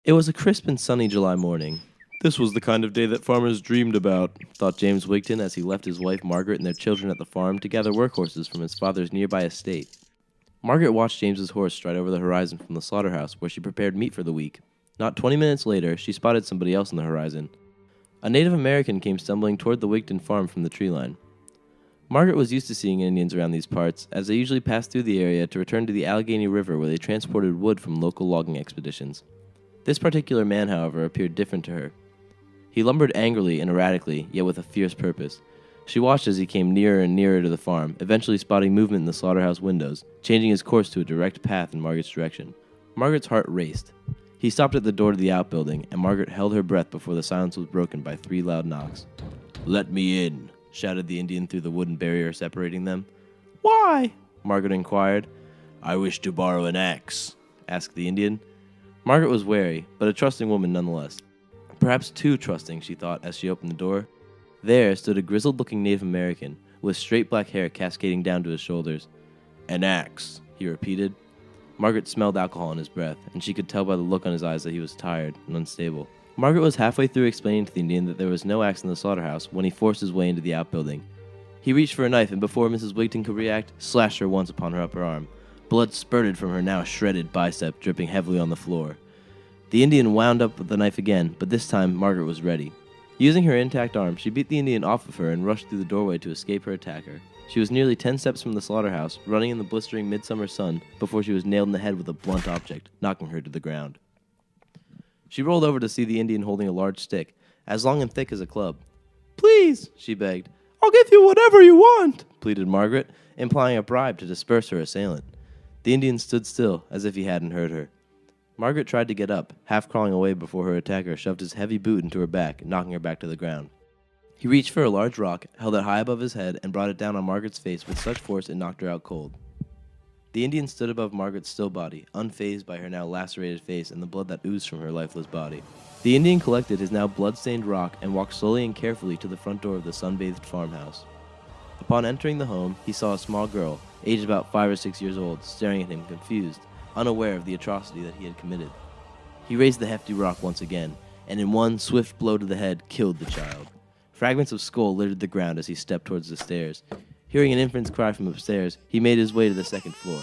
It was a crisp and sunny July morning. This was the kind of day that farmers dreamed about, thought James Wigton as he left his wife Margaret and their children at the farm to gather workhorses from his father's nearby estate. Margaret watched James's horse stride over the horizon from the slaughterhouse where she prepared meat for the week. Not 20 minutes later, she spotted somebody else on the horizon. A Native American came stumbling toward the Wigton farm from the tree line. Margaret was used to seeing Indians around these parts, as they usually passed through the area to return to the Allegheny River where they transported wood from local logging expeditions. This particular man, however, appeared different to her. He lumbered angrily and erratically, yet with a fierce purpose. She watched as he came nearer and nearer to the farm, eventually spotting movement in the slaughterhouse windows, changing his course to a direct path in Margaret's direction. Margaret's heart raced. He stopped at the door to the outbuilding, and Margaret held her breath before the silence was broken by 3 loud knocks. "Let me in," shouted the Indian through the wooden barrier separating them. "Why?" Margaret inquired. "I wish to borrow an axe," asked the Indian. Margaret was wary, but a trusting woman nonetheless. Perhaps too trusting, she thought as she opened the door. There stood a grizzled-looking Native American, with straight black hair cascading down to his shoulders. "An axe," he repeated. Margaret smelled alcohol in his breath, and she could tell by the look on his eyes that he was tired and unstable. Margaret was halfway through explaining to the Indian that there was no axe in the slaughterhouse when he forced his way into the outbuilding. He reached for a knife, and before Mrs. Wigton could react, slashed her once upon her upper arm. Blood spurted from her now shredded bicep, dripping heavily on the floor. The Indian wound up with the knife again, but this time Margaret was ready. Using her intact arm, she beat the Indian off of her and rushed through the doorway to escape her attacker. She was nearly 10 steps from the slaughterhouse, running in the blistering midsummer sun, before she was nailed in the head with a blunt object, knocking her to the ground. She rolled over to see the Indian holding a large stick, as long and thick as a club. "Please," she begged. "I'll give you whatever you want," pleaded Margaret, implying a bribe to disperse her assailant. The Indian stood still, as if he hadn't heard her. Margaret tried to get up, half crawling away before her attacker shoved his heavy boot into her back, knocking her back to the ground. He reached for a large rock, held it high above his head, and brought it down on Margaret's face with such force it knocked her out cold. The Indian stood above Margaret's still body, unfazed by her now lacerated face and the blood that oozed from her lifeless body. The Indian collected his now blood-stained rock and walked slowly and carefully to the front door of the sun-bathed farmhouse. Upon entering the home, he saw a small girl, aged about 5 or 6 years old, staring at him confused, unaware of the atrocity that he had committed. He raised the hefty rock once again, and in one swift blow to the head, killed the child. Fragments of skull littered the ground as he stepped towards the stairs. Hearing an infant's cry from upstairs, he made his way to the second floor.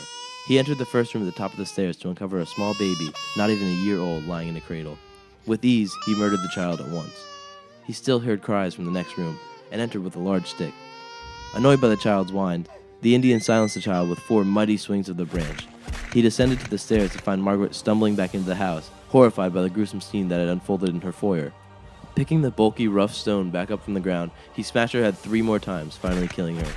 He entered the first room at the top of the stairs to uncover a small baby, not even a year old, lying in a cradle. With ease, he murdered the child at once. He still heard cries from the next room, and entered with a large stick. Annoyed by the child's whine, the Indian silenced the child with 4 mighty swings of the branch. He descended to the stairs to find Margaret stumbling back into the house, horrified by the gruesome scene that had unfolded in her foyer. Picking the bulky, rough stone back up from the ground, he smashed her head 3 more times, finally killing her.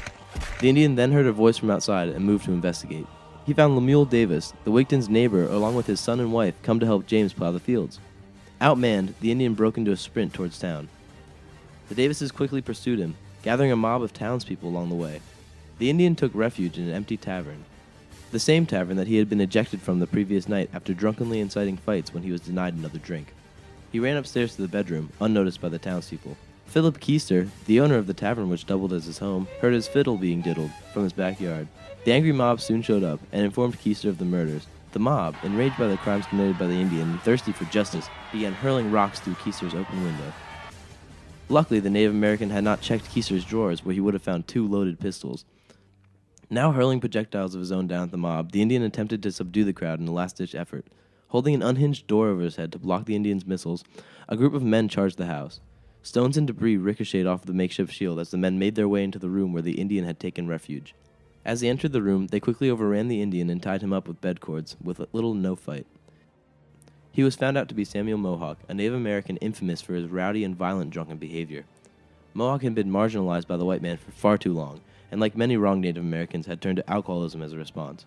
The Indian then heard a voice from outside and moved to investigate. He found Lemuel Davis, the Wigtons' neighbor, along with his son and wife, come to help James plow the fields. Outmanned, the Indian broke into a sprint towards town. The Davises quickly pursued him, gathering a mob of townspeople along the way. The Indian took refuge in an empty tavern, the same tavern that he had been ejected from the previous night after drunkenly inciting fights when he was denied another drink. He ran upstairs to the bedroom, unnoticed by the townspeople. Philip Keister, the owner of the tavern which doubled as his home, heard his fiddle being diddled from his backyard. The angry mob soon showed up and informed Keister of the murders. The mob, enraged by the crimes committed by the Indian and thirsty for justice, began hurling rocks through Keister's open window. Luckily, the Native American had not checked Keister's drawers, where he would have found 2 loaded pistols. Now hurling projectiles of his own down at the mob, the Indian attempted to subdue the crowd in a last-ditch effort. Holding an unhinged door over his head to block the Indian's missiles, a group of men charged the house. Stones and debris ricocheted off the makeshift shield as the men made their way into the room where the Indian had taken refuge. As they entered the room, they quickly overran the Indian and tied him up with bed cords, with little to no fight. He was found out to be Samuel Mohawk, a Native American infamous for his rowdy and violent drunken behavior. Mohawk had been marginalized by the white man for far too long, and like many wrong Native Americans, had turned to alcoholism as a response.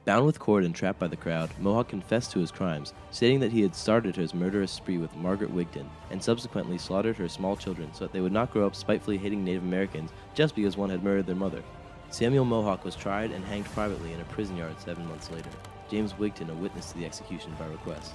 Bound with cord and trapped by the crowd, Mohawk confessed to his crimes, stating that he had started his murderous spree with Margaret Wigton, and subsequently slaughtered her small children so that they would not grow up spitefully hating Native Americans just because one had murdered their mother. Samuel Mohawk was tried and hanged privately in a prison yard 7 months later. James Wigton, a witness to the execution by request.